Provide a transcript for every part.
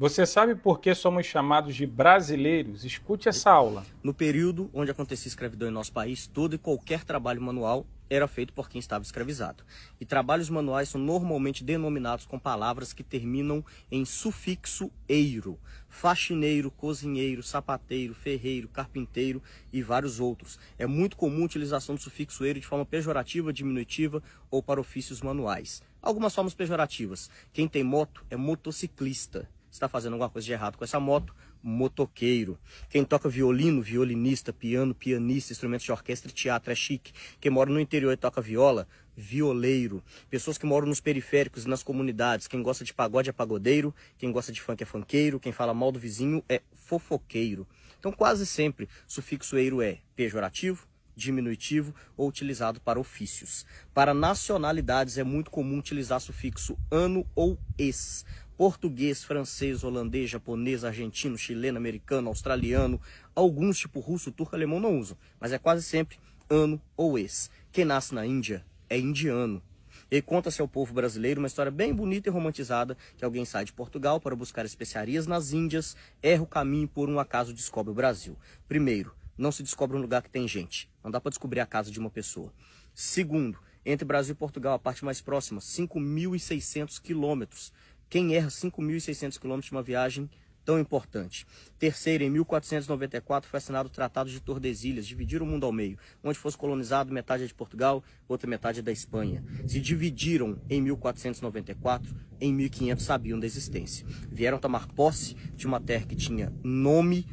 Você sabe por que somos chamados de brasileiros? Escute essa aula. No período onde acontecia escravidão em nosso país, todo e qualquer trabalho manual era feito por quem estava escravizado. E trabalhos manuais são normalmente denominados com palavras que terminam em sufixo eiro. Faxineiro, cozinheiro, sapateiro, ferreiro, carpinteiro e vários outros. É muito comum a utilização do sufixo eiro de forma pejorativa, diminutiva ou para ofícios manuais. Algumas formas pejorativas. Quem tem moto é motociclista. Está fazendo alguma coisa de errado com essa moto, motoqueiro. Quem toca violino, violinista, piano, pianista, instrumentos de orquestra e teatro é chique. Quem mora no interior e toca viola, violeiro. Pessoas que moram nos periféricos e nas comunidades, quem gosta de pagode é pagodeiro, quem gosta de funk é funkeiro, quem fala mal do vizinho é fofoqueiro. Então quase sempre sufixo eiro é pejorativo, diminutivo ou utilizado para ofícios. Para nacionalidades é muito comum utilizar sufixo ano ou ex. Português, francês, holandês, japonês, argentino, chileno, americano, australiano, alguns tipo russo, turco, alemão não usam, mas é quase sempre ano ou ex. Quem nasce na Índia é indiano. E conta-se ao povo brasileiro uma história bem bonita e romantizada, que alguém sai de Portugal para buscar especiarias nas Índias, erra o caminho e por um acaso descobre o Brasil. Primeiro, não se descobre um lugar que tem gente. Não dá para descobrir a casa de uma pessoa. Segundo, entre Brasil e Portugal, a parte mais próxima, 5.600 quilômetros. Quem erra 5.600 quilômetros de uma viagem tão importante? Terceiro, em 1494 foi assinado o Tratado de Tordesilhas, dividiram o mundo ao meio. Onde fosse colonizado, metade é de Portugal, outra metade é da Espanha. Se dividiram em 1494, em 1500 sabiam da existência. Vieram tomar posse de uma terra que tinha nome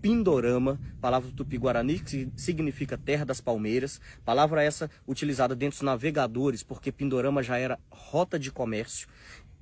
Pindorama, palavra do Tupi-Guarani, que significa terra das palmeiras, palavra essa utilizada dentro dos navegadores, porque Pindorama já era rota de comércio,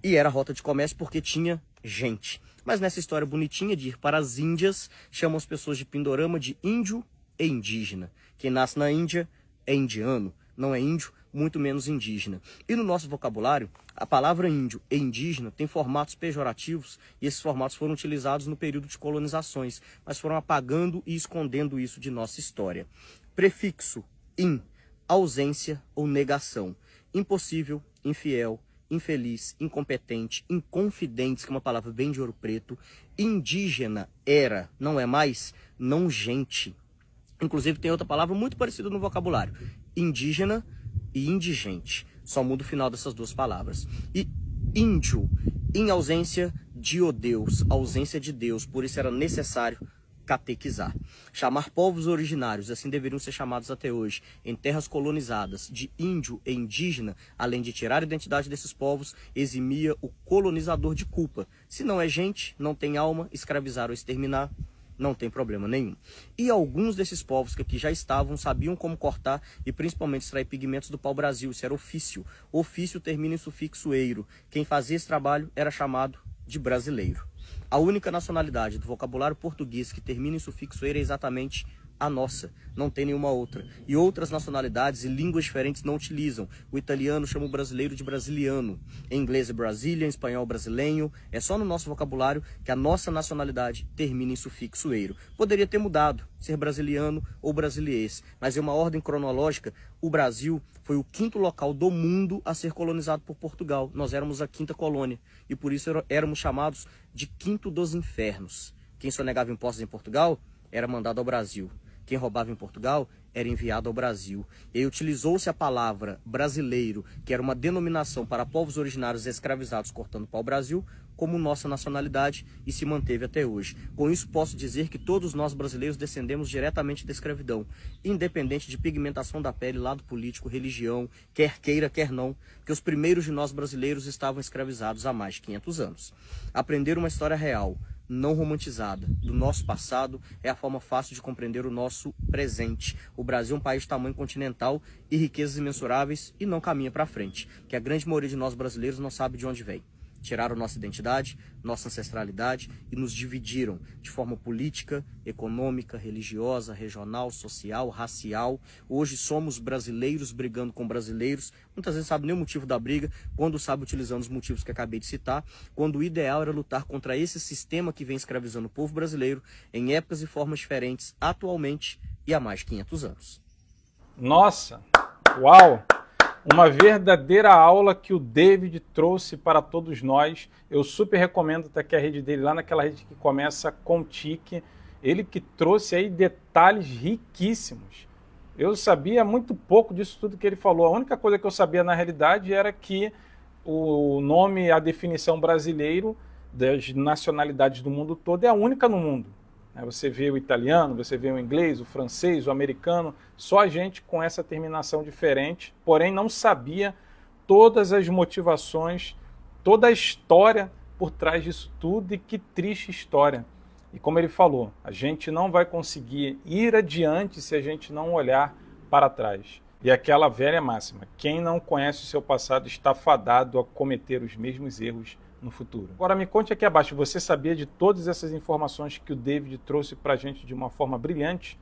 e era rota de comércio porque tinha gente. Mas nessa história bonitinha de ir para as Índias, chamam as pessoas de Pindorama de índio e indígena. Quem nasce na Índia é indiano, não é índio, muito menos indígena. E no nosso vocabulário, a palavra índio e indígena tem formatos pejorativos, e esses formatos foram utilizados no período de colonizações, mas foram apagando e escondendo isso de nossa história. Prefixo in, ausência ou negação. Impossível, infiel, infeliz, incompetente, inconfidentes, que é uma palavra bem de ouro preto. Indígena era, não é mais, não gente. Inclusive tem outra palavra muito parecida no vocabulário. Indígena e indigente. Só muda o final dessas duas palavras. E índio, em ausência de o Deus, ausência de Deus, por isso era necessário catequizar. Chamar povos originários, assim deveriam ser chamados até hoje, em terras colonizadas, de índio e indígena, além de tirar a identidade desses povos, eximia o colonizador de culpa. Se não é gente, não tem alma, escravizar ou exterminar, não tem problema nenhum. E alguns desses povos que aqui já estavam sabiam como cortar e principalmente extrair pigmentos do pau-brasil. Isso era ofício. Ofício termina em sufixo eiro. Quem fazia esse trabalho era chamado de brasileiro. A única nacionalidade do vocabulário português que termina em sufixo eiro é exatamente a nossa, não tem nenhuma outra. E outras nacionalidades e línguas diferentes não utilizam. O italiano chama o brasileiro de brasiliano. Em inglês é Brazilian, em espanhol brasileiro. É só no nosso vocabulário que a nossa nacionalidade termina em sufixo eiro. Poderia ter mudado, ser brasiliano ou brasiliense, mas em uma ordem cronológica, o Brasil foi o 5º local do mundo a ser colonizado por Portugal. Nós éramos a 5ª colônia e por isso éramos chamados de 5º dos infernos. Quem sonegava impostos em Portugal era mandado ao Brasil. Quem roubava em Portugal era enviado ao Brasil. E aí utilizou-se a palavra brasileiro, que era uma denominação para povos originários escravizados cortando pau-brasil, como nossa nacionalidade e se manteve até hoje. Com isso posso dizer que todos nós brasileiros descendemos diretamente da escravidão, independente de pigmentação da pele, lado político, religião, quer queira, quer não, porque os primeiros de nós brasileiros estavam escravizados há mais de 500 anos. Aprender uma história real, não romantizada, do nosso passado é a forma fácil de compreender o nosso presente. O Brasil é um país de tamanho continental e riquezas imensuráveis e não caminha para frente, que a grande maioria de nós brasileiros não sabe de onde vem. Tiraram nossa identidade, nossa ancestralidade e nos dividiram de forma política, econômica, religiosa, regional, social, racial. Hoje somos brasileiros brigando com brasileiros. Muitas vezes sabe nem o motivo da briga, quando sabe utilizando os motivos que acabei de citar, quando o ideal era lutar contra esse sistema que vem escravizando o povo brasileiro em épocas e formas diferentes atualmente e há mais de 500 anos. Nossa! Uau! Uma verdadeira aula que o David trouxe para todos nós. Eu super recomendo, tá aqui a rede dele, lá naquela rede que começa com tique. Ele que trouxe aí detalhes riquíssimos. Eu sabia muito pouco disso tudo que ele falou. A única coisa que eu sabia na realidade era que o nome, a definição brasileiro das nacionalidades do mundo todo é a única no mundo. Você vê o italiano, você vê o inglês, o francês, o americano, só a gente com essa terminação diferente, porém não sabia todas as motivações, toda a história por trás disso tudo, e que triste história. E como ele falou, a gente não vai conseguir ir adiante se a gente não olhar para trás. E aquela velha máxima, quem não conhece o seu passado está fadado a cometer os mesmos erros no futuro. Agora me conte aqui abaixo, você sabia de todas essas informações que o David trouxe para a gente de uma forma brilhante?